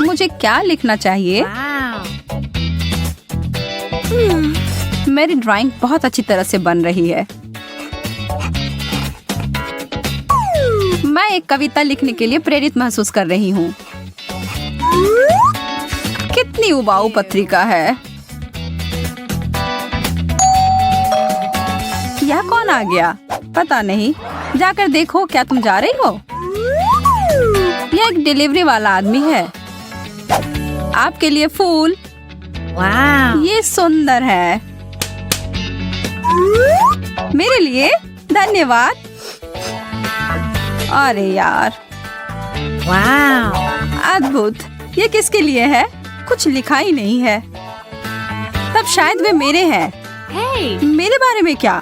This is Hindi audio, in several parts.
मुझे क्या लिखना चाहिए? मेरी ड्राइंग बहुत अच्छी तरह से बन रही है। मैं एक कविता लिखने के लिए प्रेरित महसूस कर रही हूँ। कितनी उबाऊ पत्रिका है। यह कौन आ गया? पता नहीं। जाकर देखो, क्या तुम जा रही हो? यह एक डिलीवरी वाला आदमी है। आपके लिए फूल। ये सुंदर है। मेरे लिए? धन्यवाद। अरे यार, अद्भुत। ये किसके लिए है? कुछ लिखा ही नहीं है। तब शायद वे मेरे हैं। मेरे बारे में क्या?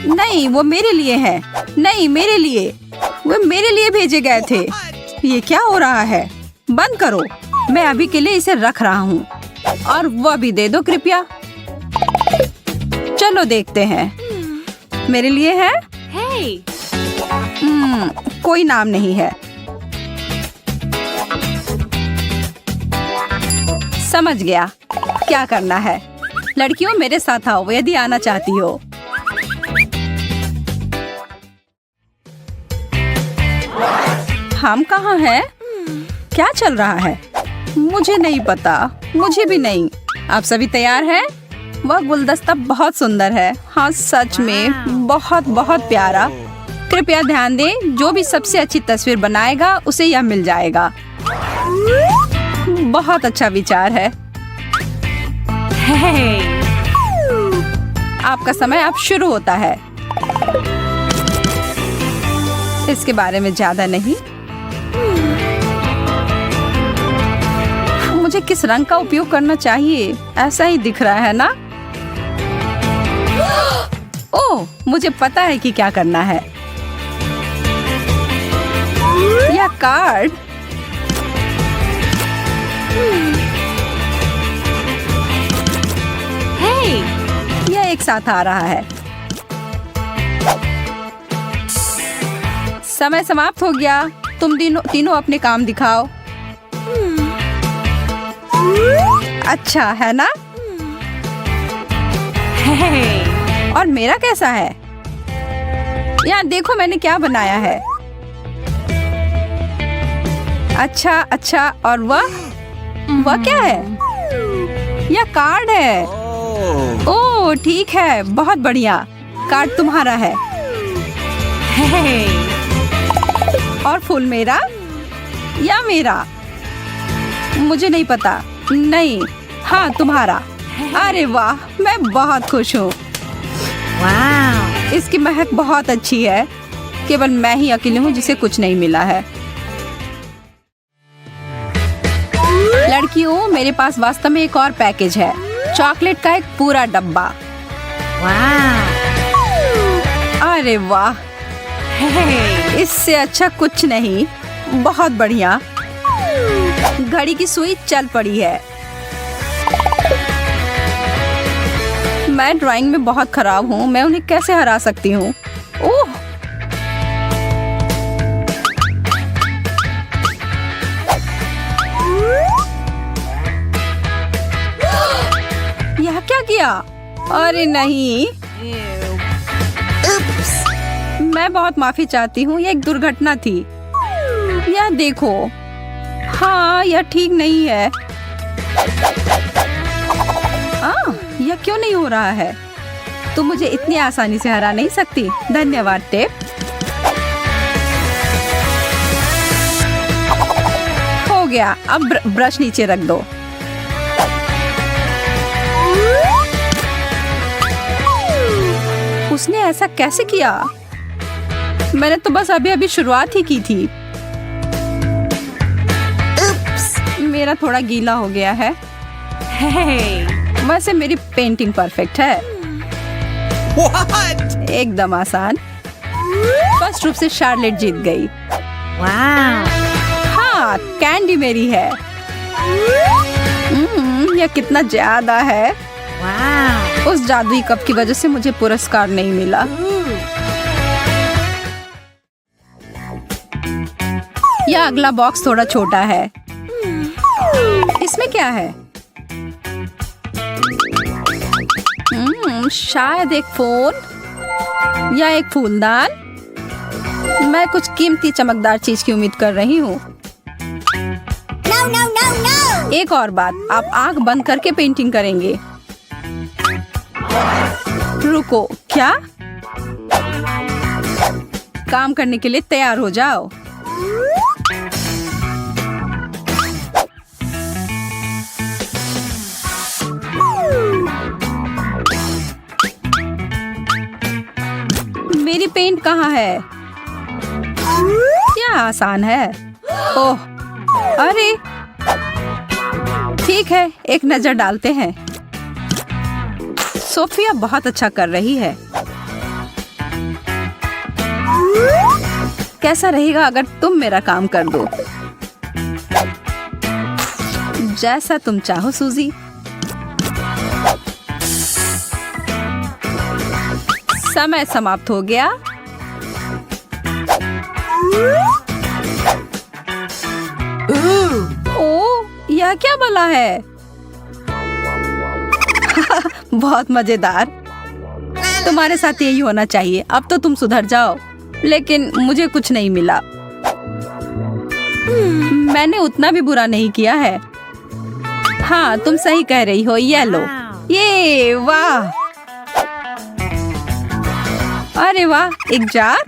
नहीं, वो मेरे लिए है। नहीं, मेरे लिए। वो मेरे लिए भेजे गए थे। ये क्या हो रहा है? बंद करो। मैं अभी के लिए इसे रख रहा हूँ। और वह भी दे दो कृपया। चलो देखते हैं। मेरे लिए है? कोई नाम नहीं है। समझ गया क्या करना है। लड़कियों, मेरे साथ आओ यदि आना चाहती हो। हम कहाँ हैं? क्या चल रहा है? मुझे नहीं पता। मुझे भी नहीं। आप सभी तैयार हैं? वह गुलदस्ता बहुत सुंदर है। हाँ, सच में बहुत बहुत प्यारा। कृपया ध्यान दें, जो भी सबसे अच्छी तस्वीर बनाएगा उसे यह मिल जाएगा। बहुत अच्छा विचार है। आपका समय अब शुरू होता है। इसके बारे में ज्यादा नहीं। मुझे किस रंग का उपयोग करना चाहिए? ऐसा ही दिख रहा है ना? ओह, मुझे पता है कि क्या करना है। यह कार्ड। यह एक साथ आ रहा है। समय समाप्त हो गया। तुम तीनों अपने काम दिखाओ। अच्छा है ना? और मेरा कैसा है? यहाँ देखो मैंने क्या बनाया है। अच्छा, और वह क्या है? यह कार्ड है। ओह, ठीक है, बहुत बढ़िया। कार्ड तुम्हारा है। और फूल मेरा या मेरा? मुझे नहीं पता। नहीं, हाँ, तुम्हारा। अरे वाह, मैं बहुत खुश हूँ। इसकी महक बहुत अच्छी है। केवल मैं ही अकेली हूँ जिसे कुछ नहीं मिला है। लड़कियों, मेरे पास वास्तव में एक और पैकेज है। चॉकलेट का एक पूरा डब्बा। अरे वाह, इससे अच्छा कुछ नहीं। बहुत बढ़िया। घड़ी की सुई चल पड़ी है। मैं ड्राइंग में बहुत खराब हूँ। मैं उन्हें कैसे हरा सकती हूँ? ओह, यह क्या किया? अरे नहीं। मैं बहुत माफी चाहती हूँ। यह एक दुर्घटना थी। यह देखो। हाँ, यह ठीक नहीं है। यह क्यों नहीं हो रहा है? तुम मुझे इतनी आसानी से हरा नहीं सकती। धन्यवाद टेप। हो गया। अब ब्रश नीचे रख दो। उसने ऐसा कैसे किया? मैंने तो बस अभी शुरुआत ही की थी। मेरा थोड़ा गीला हो गया है। वैसे मेरी पेंटिंग परफेक्ट है। What? एकदम आसान। फर्स्ट रूप से शार्लेट जीत गई। हाँ, कैंडी मेरी है। यह कितना ज्यादा है। उस जादुई कप की वजह से मुझे पुरस्कार नहीं मिला। यह अगला बॉक्स थोड़ा छोटा है। इसमें क्या है? शायद एक फोन या एक फूलदान। मैं कुछ कीमती चमकदार चीज की उम्मीद कर रही हूँ। एक और बात, आप आंख बंद करके पेंटिंग करेंगे। रुको, क्या? काम करने के लिए तैयार हो जाओ। मेरी पेंट कहाँ है? क्या आसान है। ओह, अरे ठीक है, एक नजर डालते हैं। सोफिया बहुत अच्छा कर रही है। कैसा रहेगा अगर तुम मेरा काम कर दो? जैसा तुम चाहो सूजी। समय समाप्त हो गया। ओह, यह क्या भला है? बहुत मजेदार। तुम्हारे साथ यही होना चाहिए। अब तो तुम सुधर जाओ। लेकिन मुझे कुछ नहीं मिला। मैंने उतना भी बुरा नहीं किया है। हाँ, तुम सही कह रही हो। ये लो। ये वाह, अरे वाह, एक जार।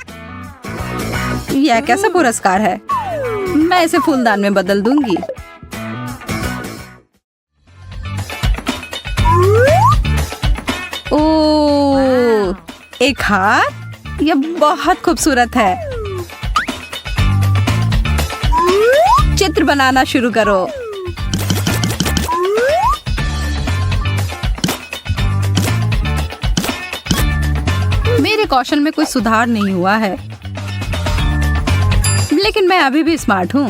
यह कैसा पुरस्कार है? मैं इसे फूलदान में बदल दूंगी। ओह, एक हार। यह बहुत खूबसूरत है। चित्र बनाना शुरू करो। मेरे कौशल में कोई सुधार नहीं हुआ है, लेकिन मैं अभी भी स्मार्ट हूँ।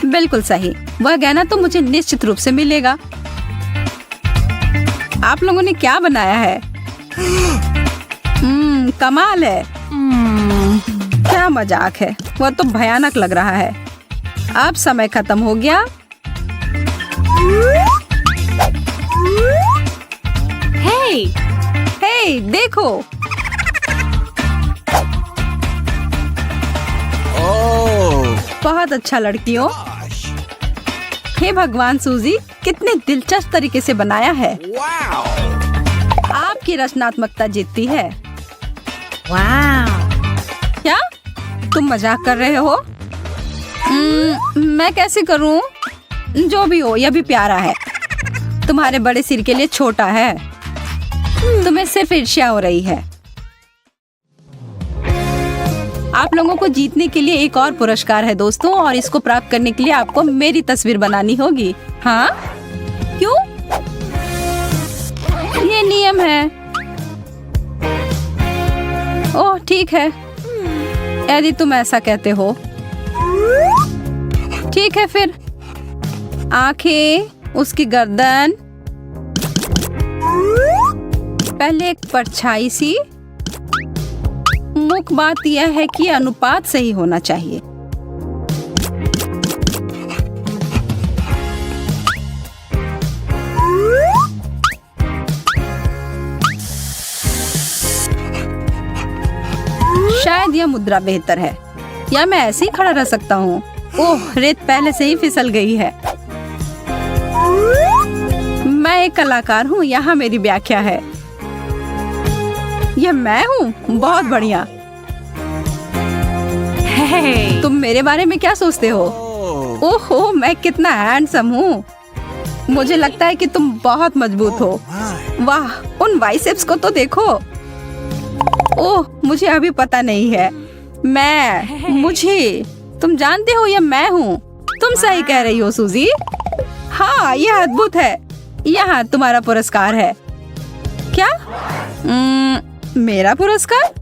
बिल्कुल सही। वह गहना तो मुझे निश्चित रूप से मिलेगा। आप लोगों ने क्या बनाया है? कमाल है। क्या मजाक है। वह तो भयानक लग रहा है। अब समय खत्म हो गया। हे, देखो। बहुत अच्छा लड़कियों। हे भगवान, सूजी कितने दिलचस्प तरीके से बनाया है। आपकी रचनात्मकता जीतती है। क्या तुम मजाक कर रहे हो? मैं कैसे करूं? जो भी हो, यह भी प्यारा है। तुम्हारे बड़े सिर के लिए छोटा है। तुम्हें सिर्फ ईर्ष्या हो रही है। आप लोगों को जीतने के लिए एक और पुरस्कार है दोस्तों, और इसको प्राप्त करने के लिए आपको मेरी तस्वीर बनानी होगी। हाँ? क्यों? ये नियम है। ओह, ठीक है, यदि तुम ऐसा कहते हो। ठीक है फिर। आंखें, उसकी गर्दन, पहले एक परछाई सी। मुख्य बात यह है कि अनुपात सही होना चाहिए। शायद यह मुद्रा बेहतर है, या मैं ऐसे ही खड़ा रह सकता हूँ। ओह, रेत पहले से ही फिसल गई है। मैं एक कलाकार हूँ, यहाँ मेरी व्याख्या है। यह मैं हूँ। बहुत बढ़िया। तुम मेरे बारे में क्या सोचते हो? ओहो, मैं कितना हैंडसम हूँ। मुझे लगता है कि तुम बहुत मजबूत हो। वाह, उन बाइसेप्स को तो देखो। ओह, मुझे अभी पता नहीं है। मुझे तुम जानते हो, यह मैं हूँ। तुम सही कह रही हो सूजी। हाँ, यह अद्भुत है। यहाँ तुम्हारा पुरस्कार है। क्या? मेरा पुरस्कार?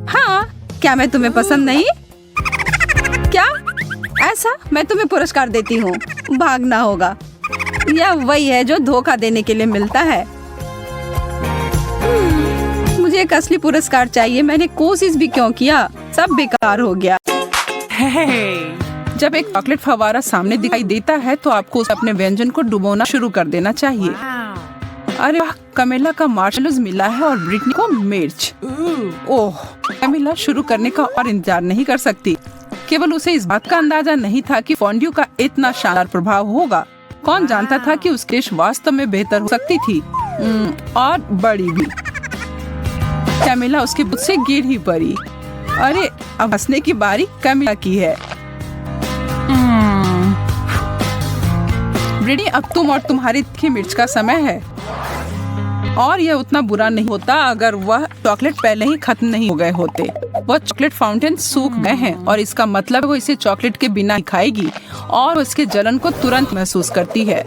हाँ, क्या मैं तुम्हें पसंद नहीं? क्या? ऐसा? मैं तुम्हें पुरस्कार देती हूँ। भागना होगा। यह वही है जो धोखा देने के लिए मिलता है। मुझे एक असली पुरस्कार चाहिए। मैंने कोशिश भी क्यों किया, सब बेकार हो गया। जब एक चॉकलेट फव्वारा सामने दिखाई देता है तो आपको अपने व्यंजन को डुबोना शुरू कर देना चाहिए। अरे वाह, कमिला का मार्शमेलोज मिला है और ब्रिटनी को मिर्च। ओह, कमिला शुरू करने का और इंतजार नहीं कर सकती। केवल उसे इस बात का अंदाजा नहीं था कि फोंड्यू का इतना शानदार प्रभाव होगा। कौन जानता था कि उसकी डिश वास्तव में बेहतर हो सकती थी और बड़ी भी। कमिला उसके बुत से गिर ही पड़ी। अरे, अब हंसने की बारी कमिला की है। ब्रिटनी, अब तुम और तुम्हारी तीखी मिर्च का समय है। और यह उतना बुरा नहीं होता अगर वह चॉकलेट पहले ही खत्म नहीं हो गए होते। वह चॉकलेट फाउंटेन सूख गए हैं और इसका मतलब वो इसे चॉकलेट के बिना ही खाएगी और उसके जलन को तुरंत महसूस करती है।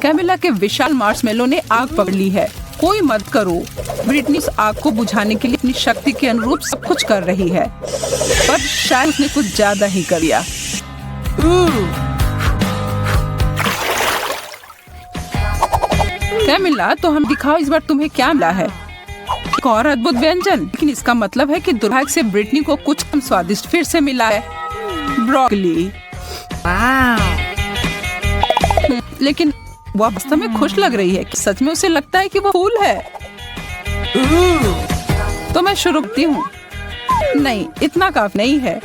कैमिला के विशाल मार्शमेलो ने आग पकड़ ली है। कोई मत करो। ब्रिटनी उस आग को बुझाने के लिए अपनी शक्ति के अनुरूप सब कुछ कर रही है, पर शायद उसने कुछ ज्यादा ही कर दिया। कैमिला, तो हम दिखाओ इस बार तुम्हें क्या मिला है। एक और अद्भुत व्यंजन, लेकिन इसका मतलब है कि दुर्भाग्य से ब्रिटनी को कुछ कम स्वादिष्ट फिर से मिला है, ब्रोकली। लेकिन वह वास्तव में खुश लग रही है कि सच में उसे लगता है कि वो फूल है। तो मैं शुरू करती हूँ। नहीं, इतना काफी नहीं है।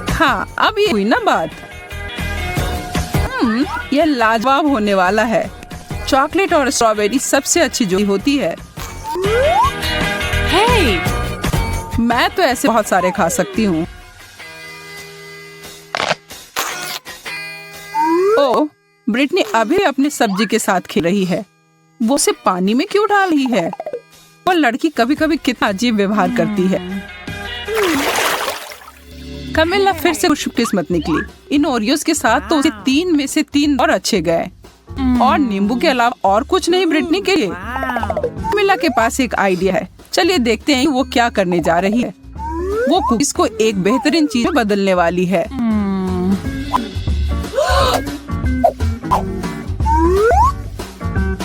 हाँ, अब ये हुई ना बात। यह लाजवाब होने वाला है। चॉकलेट और स्ट्रॉबेरी सबसे अच्छी जोड़ी होती है। मैं तो ऐसे बहुत सारे खा सकती हूँ। ओह, ब्रिटनी अभी अपनी सब्जी के साथ खेल रही है। वो उसे पानी में क्यों डाल रही है? वो लड़की कभी कभी कितना अजीब व्यवहार करती है। कमिला फिर से खुशकिस्मत निकली। इन ओरियोस के साथ तो उसे 3 में से 3 और अच्छे गए, और नींबू के अलावा और कुछ नहीं ब्रिटनी के लिए। कमिला के पास एक आइडिया है। चलिए देखते हैं वो क्या करने जा रही है। वो कुकीज को एक बेहतरीन चीज में बदलने वाली है।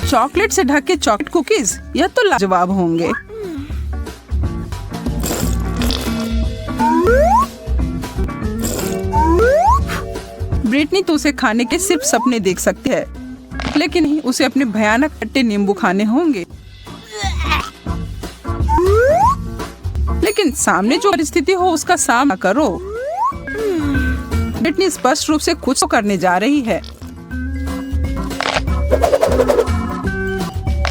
चॉकलेट से ढके चॉकलेट कुकीज, यह तो लाजवाब होंगे। ब्रिटनी तो उसे खाने के सिर्फ सपने देख सकती है, लेकिन नहीं, उसे अपने भयानक खट्टे नींबू खाने होंगे। लेकिन सामने जो परिस्थिति हो उसका सामना करो। ब्रिटनी स्पष्ट रूप से कुछ तो करने जा रही है।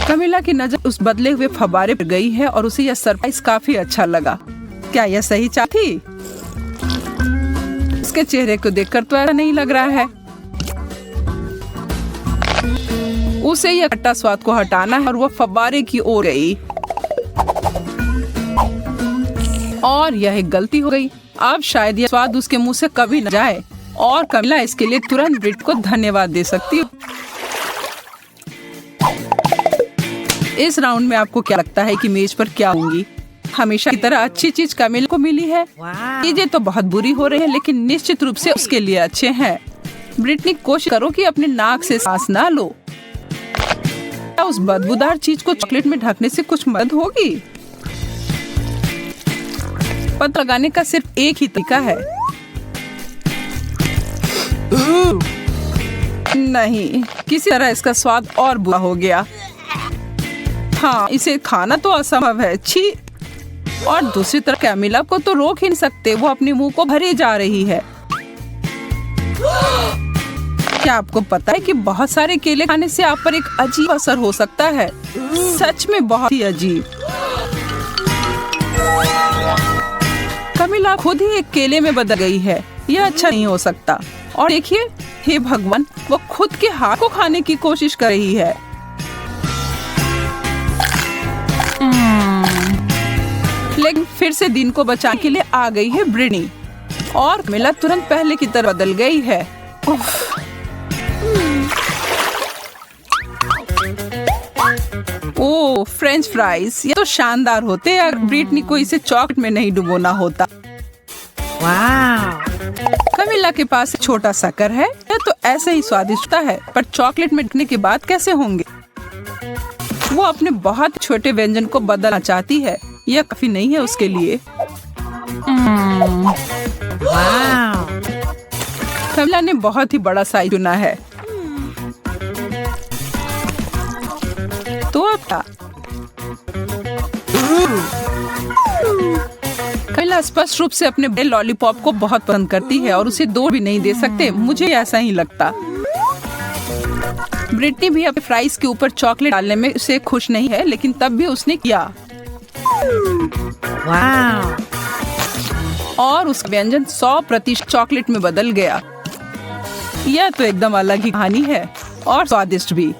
कमिला की नजर उस बदले हुए फव्वारे पर गई है और उसे यह सरप्राइज काफी अच्छा लगा। क्या यह सही चाहती? उसके चेहरे को देखकर तो ऐसा नहीं लग रहा है। उसे यह खट्टा स्वाद को हटाना है और वह फव्वारे की ओर गई, और यह एक गलती हो गई। अब शायद यह स्वाद उसके मुंह से कभी न जाए, और कमिला इसके लिए तुरंत ब्रिट को धन्यवाद दे सकती है। इस राउंड में आपको क्या लगता है कि मेज पर क्या होंगी? हमेशा की तरह अच्छी चीज कमिला को मिली है। चीजें तो बहुत बुरी हो रही है, लेकिन निश्चित रूप से उसके लिए अच्छे हैं। ब्रिटनी, कोशिश करो कि अपने नाक से सांस ना लो। क्या उस बदबूदार चीज को चॉकलेट में ढकने से कुछ मदद होगी? पता लगाने का सिर्फ एक ही तरीका है। नहीं, किसी तरह इसका स्वाद और बुरा हो गया। हाँ, इसे खाना तो असंभव है। छी। और दूसरी तरफ कैमिला को तो रोक ही नहीं सकते, वो अपने मुंह को भरी जा रही है। क्या आपको पता है कि बहुत सारे केले खाने से आप पर एक अजीब असर हो सकता है? सच में बहुत ही अजीब। कमिला खुद ही एक केले में बदल गई है। यह अच्छा नहीं हो सकता। और देखिए, हे भगवान, वो खुद के हाथ को खाने की कोशिश कर रही है। लेकिन फिर से दिन को बचाने के लिए आ गई है ब्रिटनी, और कमिला तुरंत पहले की तरह बदल गई है। ओह, फ्रेंच फ्राइज, ये तो शानदार होते अगर ब्रिटनी को इसे चॉकलेट में नहीं डुबोना होता। कमिला के पास छोटा सा कर है, यह तो ऐसे ही स्वादिष्ट है, पर चॉकलेट में ढकने के बाद कैसे होंगे? वो अपने बहुत छोटे व्यंजन को बदलना चाहती है। यह काफी नहीं है उसके लिए। कमला ने बहुत ही बड़ा साइज चुना है। तो अब कमला स्पष्ट रूप से अपने बड़े लॉलीपॉप को बहुत पसंद करती है और उसे दो भी नहीं दे सकते। मुझे ऐसा ही लगता। ब्रिटनी भी अपने फ्राइज के ऊपर चॉकलेट डालने में उसे खुश नहीं है, लेकिन तब भी उसने किया। और उसका व्यंजन 100% चॉकलेट में बदल गया। यह तो एकदम अलग ही कहानी है और स्वादिष्ट भी।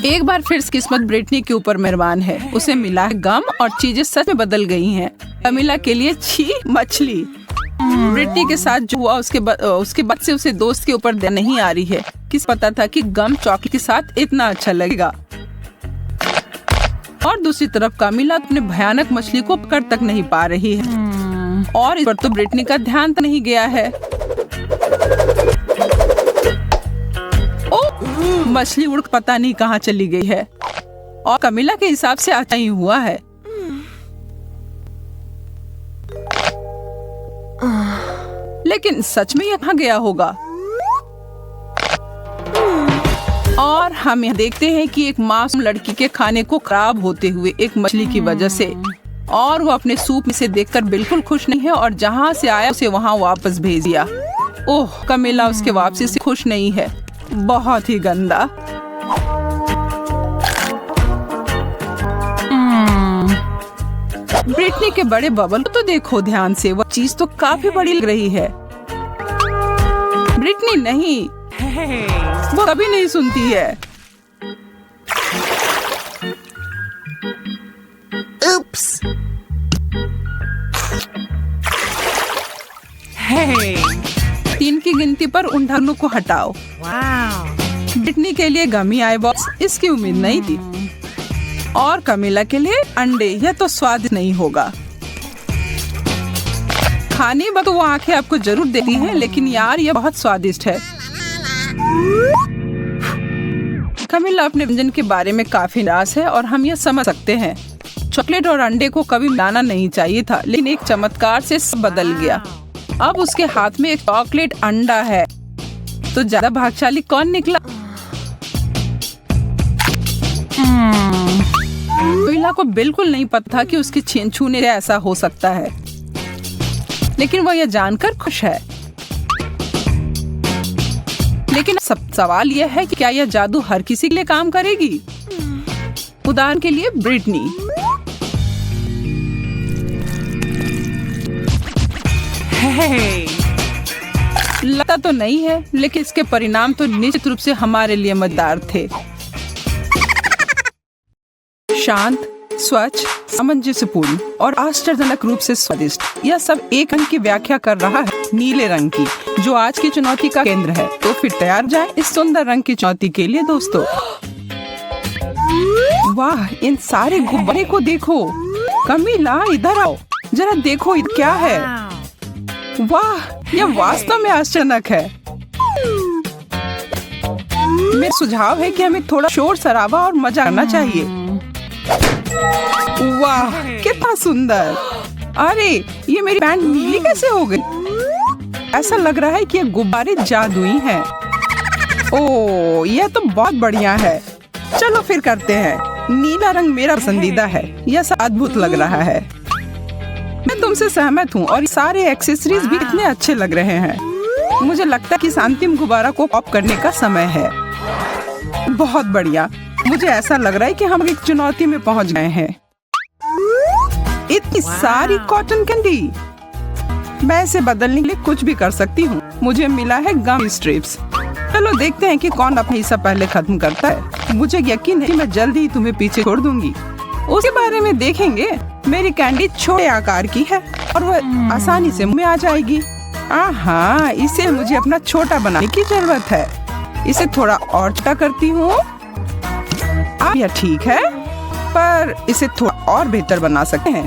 एक बार फिर किस्मत ब्रिटनी के ऊपर मेहरबान है। उसे मिला है गम और चीजें सच में बदल गई हैं। कमिला के लिए छी मछली। ब्रिटनी के साथ जो हुआ उसके बाद से उसे दोस्त के ऊपर दया नहीं आ रही है। किस पता था कि गम चॉकलेट के साथ इतना अच्छा लगेगा। और दूसरी तरफ कमिला अपने भयानक मछली को पकड़ तक नहीं पा रही है और इस पर तो ब्रिटनी का ध्यान तो नहीं गया है। मछली उड़ पता नहीं कहाँ चली गई है और कमिला के हिसाब से अच्छा ही हुआ है। लेकिन सच में यह कहाँ गया होगा? और हम यह देखते हैं कि एक मासूम लड़की के खाने को खराब होते हुए एक मछली की वजह से, और वो अपने सूप में से देखकर बिल्कुल खुश नहीं है और जहाँ से आया उसे वहाँ वापस भेज दिया। ओह, कमिला उसके वापसी से खुश नहीं है। बहुत ही गंदा। ब्रिटनी के बड़े बबल तो देखो ध्यान से, वो चीज तो काफी बड़ी लग रही है। ब्रिटनी नहीं, वो कभी नहीं सुनती है। Oops. 3 की गिनती पर उन ढक्कनों को हटाओ। ब्रिटनी के लिए गमी आई बॉक्स, इसकी उम्मीद नहीं थी। और कमिला के लिए अंडे, यह तो स्वादिष्ट नहीं होगा। खाने वक्त वो आंखें आपको जरूर देती हैं, लेकिन यार यह बहुत स्वादिष्ट है। कमिला अपने व्यंजन के बारे में काफी निराश है और हम यह समझ सकते हैं। चॉकलेट और अंडे को कभी मिलाना नहीं चाहिए था, लेकिन एक चमत्कार से सब बदल गया। अब उसके हाथ में एक चॉकलेट अंडा है। तो ज्यादा भाग्यशाली कौन निकला? कमिला को बिल्कुल नहीं पता था कि उसके छूने से ऐसा हो सकता है, लेकिन वह यह जानकर खुश है। लेकिन सवाल यह है कि क्या यह जादू हर किसी के लिए काम करेगी? उदाहरण के लिए ब्रिटनी। लगता तो नहीं है, लेकिन इसके परिणाम तो निश्चित रूप से हमारे लिए मजेदार थे। शांत, स्वच्छ, सामंजस्यपूर्ण और आश्चर्यजनक रूप से स्वादिष्ट। यह सब एक रंग की व्याख्या कर रहा है, नीले रंग की, जो आज की चुनौती का केंद्र है। तो फिर तैयार जाएं इस सुंदर रंग की चुनौती के लिए दोस्तों। वाह, इन सारे गुब्बारे को देखो। कमिला इधर आओ, जरा देखो ये क्या है। वाह, यह वास्तव में आश्चर्यजनक है। मेरा सुझाव है कि हमें थोड़ा शोर शराबा और मजा करना चाहिए। वाह, कितना सुंदर। अरे, ये मेरी पैंट नीली कैसे हो गई? ऐसा लग रहा है कि ये गुब्बारे जादुई हैं। ओह, यह तो बहुत बढ़िया है। चलो फिर करते हैं। नीला रंग मेरा पसंदीदा है। यह अद्भुत लग रहा है। मैं तुमसे सहमत हूँ और सारे एक्सेसरीज भी इतने अच्छे लग रहे हैं। मुझे लगता है कि इस अंतिम गुब्बारा को पॉप करने का समय है। बहुत बढ़िया। मुझे ऐसा लग रहा है कि हम एक चुनौती में पहुँच गए हैं। इतनी सारी कॉटन कैंडी। मैं इसे बदलने के लिए कुछ भी कर सकती हूँ। मुझे मिला है गम स्ट्रिप्स। चलो देखते हैं कि कौन अपना हिस्सा पहले खत्म करता है। मुझे यकीन है कि मैं जल्दी ही तुम्हें पीछे छोड़ दूंगी। उसके बारे में देखेंगे। मेरी कैंडी छोटे आकार की है और वह आसानी से मुंह में आ जाएगी। आहा, इसे मुझे अपना छोटा बनाने की जरूरत है। इसे थोड़ा और छोटा करती हूँ। अब यह ठीक है, पर इसे थोड़ा और बेहतर बना सकते हैं।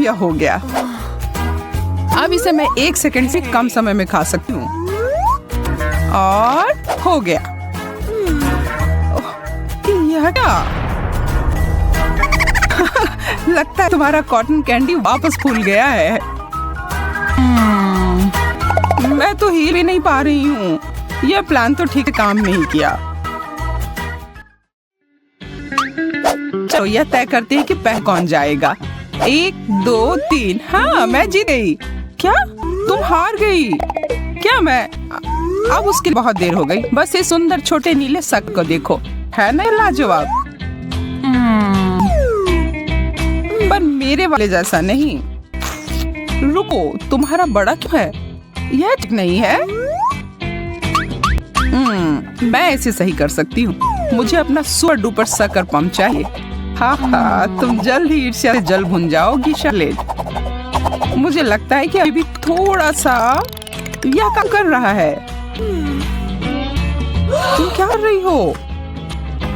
यह हो गया। अब इसे मैं 1 सेकंड से कम समय में खा सकती हूँ। और हो गया। यह क्या? लगता है तुम्हारा कॉटन कैंडी वापस फूल गया है। मैं तो हिल भी नहीं पा रही हूँ। यह प्लान तो ठीक काम नहीं किया। चलो यह तय करते हैं कि पहले कौन जाएगा। 1 2 3। हाँ, मैं जीत गई। क्या तुम हार गई? क्या मैं? अब उसके बहुत देर हो गई। बस ये सुंदर छोटे नीले शक को देखो, है ना लाजवाब? पर मेरे वाले जैसा नहीं। रुको, तुम्हारा बड़ा क्यों है? यह ठीक नहीं है। मैं इसे सही कर सकती हूँ। मुझे अपना सुपर डुपर शक्कर पंप चाहिए। हाँ, तुम जल्द ही ईर्ष्या से जल भुन जाओगी शार्लेट। मुझे लगता है कि अभी भी थोड़ा सा यह काम कर रहा है। तुम क्या कर रही हो?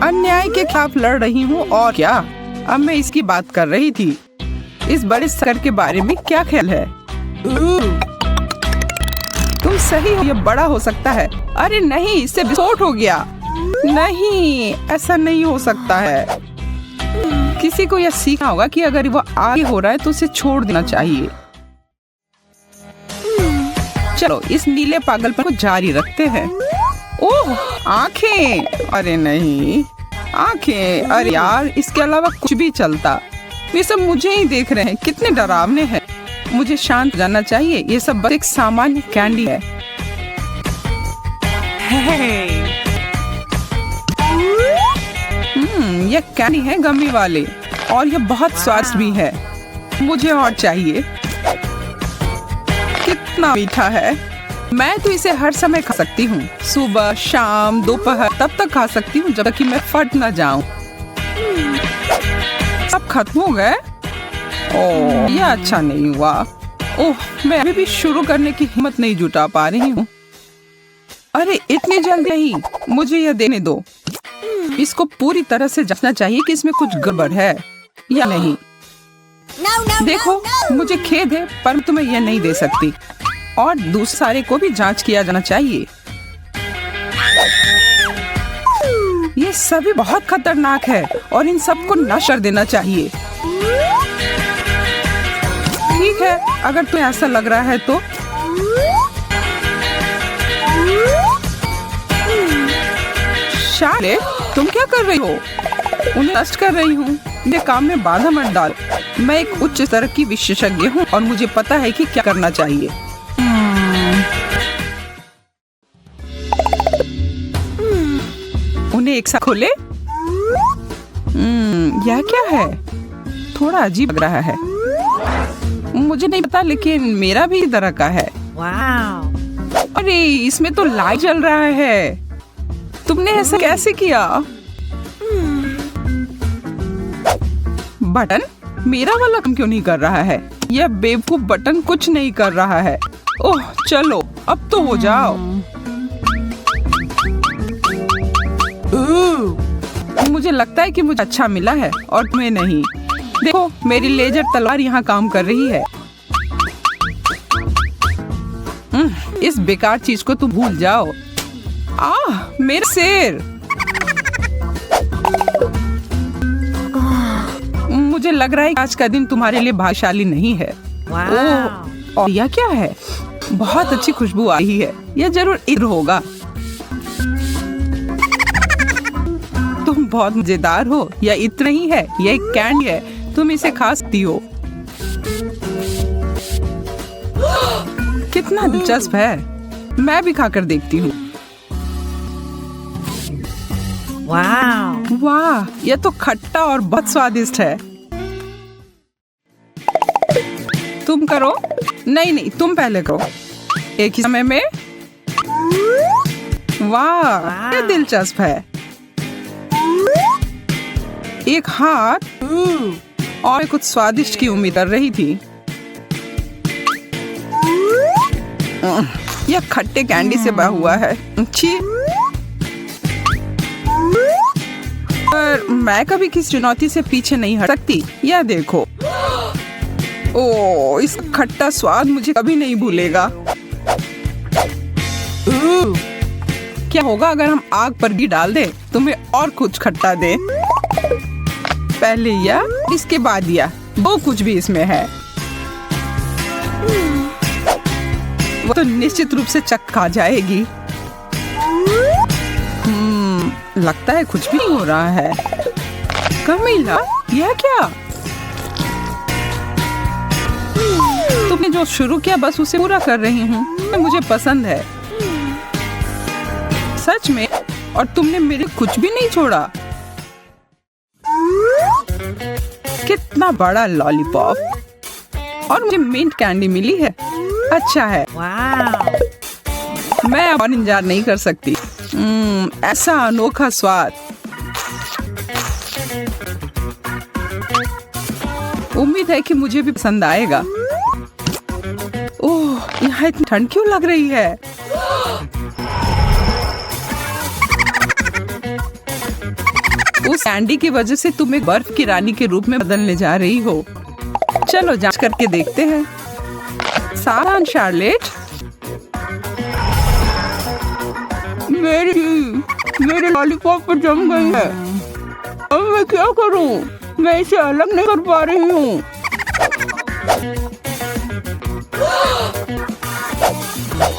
अन्याय के खिलाफ लड़ रही हूँ और क्या? अब मैं इसकी बात कर रही थी। इस बड़े शक्कर के बारे में क्या ख्याल है? तुम सही हो, ये बड़ा हो सकता है। अरे नहीं, इससे विस्फोट हो गया। नहीं, ऐसा नहीं हो सकता है। किसी को यह सीखना होगा कि अगर वो आगे हो रहा है तो उसे छोड़ देना चाहिए। चलो इस नीले पागलपन को जारी रखते हैं। ओह, आंखें! अरे नहीं, आंखें! अरे यार, इसके अलावा कुछ भी चलता। ये सब मुझे ही देख रहे हैं। कितने डरावने हैं। मुझे शांत हो जाना चाहिए। ये सब बस एक सामान्य कैंडी है। यह कैंडी है गमी वाले, और यह बहुत स्वादिष्ट भी है। मुझे और चाहिए। कितना मीठा है। मैं तो इसे हर समय खा सकती हूँ। सुबह, शाम, दोपहर, तब तक खा सकती हूँ जब तक कि मैं फट न जाऊं। सब खत्म हो गए। ओह, यह अच्छा नहीं हुआ। ओह, मैं अभी भी शुरू करने की हिम्मत नहीं जुटा पा रही हूँ। अरे इतनी जल्दी नहीं, मुझे यह देने दो। इसको पूरी तरह से जांचना चाहिए कि इसमें कुछ गड़बड़ है या नहीं। देखो, मुझे खेद है पर तुम्हें यह नहीं दे सकती। और दूसरे सारे को भी जांच किया जाना चाहिए। ये सभी बहुत खतरनाक है और इन सबको नष्ट कर देना चाहिए। ठीक है, अगर तुम्हें ऐसा लग रहा है तो। शार्लेट, तुम क्या कर रही हो? उन्हें नष्ट कर रही हूँ। मेरे काम में बाधा मत डाल। मैं एक उच्च स्तर की विशेषज्ञ हूँ और मुझे पता है कि क्या करना चाहिए। उन्हें एक साथ खोले। यह क्या है? थोड़ा अजीब लग रहा है। मुझे नहीं पता, लेकिन मेरा भी इस तरह का है। अरे इसमें तो लाइट जल रहा है। तुमने ऐसा कैसे किया? बटन मेरा वाला काम क्यों नहीं कर रहा है? यह बेवकूफ बटन कुछ नहीं कर रहा है। ओह चलो, अब तो हो जाओ। मुझे लगता है कि मुझे अच्छा मिला है और तुम्हें नहीं। देखो, मेरी लेजर तलवार यहाँ काम कर रही है। इस बेकार चीज को तुम भूल जाओ। मेरा सिर! मुझे लग रहा है कि आज का दिन तुम्हारे लिए भाग्यशाली नहीं है। ओह, और यह क्या है? बहुत अच्छी खुशबू आ रही है। यह जरूर इत्र होगा। तुम बहुत मजेदार हो। यह इत्र नहीं है, यह एक कैंडी है। तुम इसे खा सकती हो। कितना दिलचस्प है। मैं भी खाकर देखती हूँ। वाह, यह तो खट्टा और बहुत स्वादिष्ट है। तुम करो। नहीं, तुम पहले करो। एक ही समय में। वाह, क्या दिलचस्प है। एक हाथ और कुछ स्वादिष्ट की उम्मीद कर रही थी। यह खट्टे कैंडी से बना हुआ है। छी। पर मैं कभी किसी चुनौती से पीछे नहीं हट सकती। यह देखो। ओ, इस खट्टा स्वाद मुझे कभी नहीं भूलेगा। क्या होगा अगर हम आग पर घी डाल दें, तुम्हें और कुछ खट्टा दे? पहले या इसके बाद या वो कुछ भी इसमें है, वो तो निश्चित रूप से चखा जाएगी। लगता है कुछ भी नहीं हो रहा है। कमीला, यह क्या? तुमने जो शुरू किया बस उसे पूरा कर रही हूँ। मुझे पसंद है सच में, और तुमने मेरे कुछ भी नहीं छोड़ा। कितना बड़ा लॉलीपॉप, और मुझे मिंट कैंडी मिली है। अच्छा है। मैं अब इंतजार नहीं कर सकती। ऐसा अनोखा स्वाद। उम्मीद है कि मुझे भी पसंद आएगा। ओह, यहाँ इतनी ठंड क्यों लग रही है? उस कैंडी की वजह से तुम एक बर्फ की रानी के रूप में बदलने जा रही हो। चलो जांच करके देखते हैं। सावधान शार्लेट। मेरे लॉलीपॉप पर जम गई है। अब मैं क्या करूं? मैं इसे अलग नहीं कर पा रही हूँ।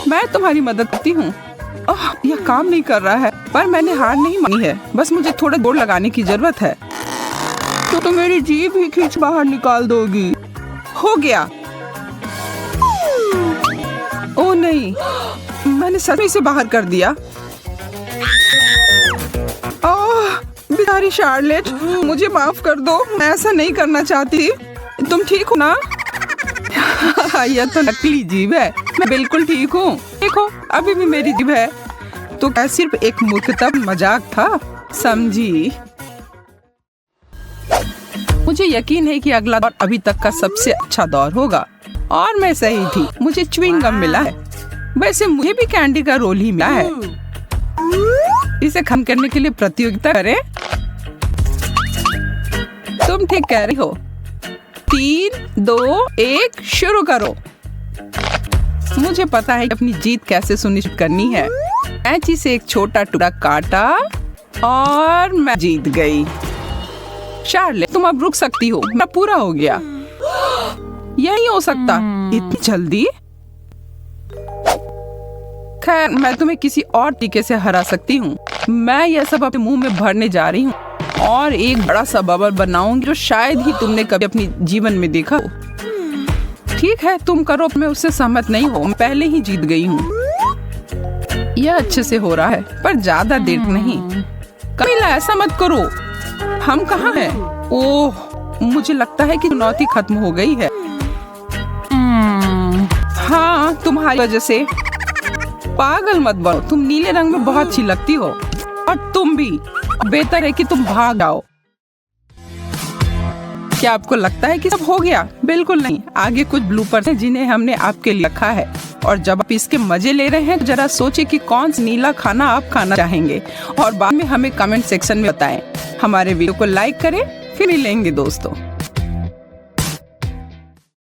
मैं तुम्हारी मदद करती हूँ। यह काम नहीं कर रहा है, पर मैंने हार नहीं मानी है। बस मुझे थोड़ा जोर लगाने की जरूरत है। तो मेरी जीभ ही खींच बाहर निकाल दोगी। हो गया। ओह नहीं, मैंने सच में इसे बाहर कर दिया। बेचारी शार्लेट, मुझे माफ कर दो। मैं ऐसा नहीं करना चाहती। तुम ठीक हो ना? यह तो नकली जीभ है। मैं बिल्कुल ठीक हूँ। देखो, अभी भी मेरी जीभ है। तो क्या सिर्फ एक मूर्खता मजाक था? समझी? मुझे यकीन है कि अगला दौर अभी तक का सबसे अच्छा दौर होगा। और मैं सही थी, मुझे च्युइंग गम मिला है। वैसे मुझे भी कैंडी का रोल ही मिला है। इसे खत्म करने के लिए प्रतियोगिता करें। तुम ठीक कह रही हो। 3, 2, 1 शुरू करो। मुझे पता है कि अपनी जीत कैसे सुनिश्चित करनी है। कैंची से एक छोटा टुकड़ा काटा और मैं जीत गई। शार्लेट, तुम अब रुक सकती हो। मैं पूरा हो गया। यही हो सकता। इतनी जल्दी? खैर, मैं तुम्हें किसी और तरीके से हरा सकती हूँ। मैं यह सब अपने मुंह में भरने जा रही हूँ और एक बड़ा सा बबल बनाऊंगी जो शायद ही तुमने कभी अपनी जीवन में देखा हो। ठीक है, तुम करो। मैं उससे सहमत नहीं हूँ। मैं पहले ही जीत गई हूँ। यह अच्छे से हो रहा है, पर ज्यादा देर नहीं। कमीला, ऐसा मत करो। हम कहाँ हैं? ओह, मुझे लगता है कि चुनौती खत्म हो गई है। हाँ, तुम्हारी वजह से। पागल मत बनो। तुम नीले रंग में बहुत अच्छी लगती हो, और तुम भी। बेहतर है कि तुम भाग जाओ। क्या आपको लगता है कि सब हो गया? बिल्कुल नहीं। आगे कुछ ब्लूपर्स हैं जिन्हें हमने आपके लिए रखा है। और जब आप इसके मजे ले रहे हैं तो जरा सोचिए कि कौन सा नीला खाना आप खाना चाहेंगे, और बाद में हमें कमेंट सेक्शन में बताएं। हमारे वीडियो को लाइक करें। फिर मिलेंगे दोस्तों।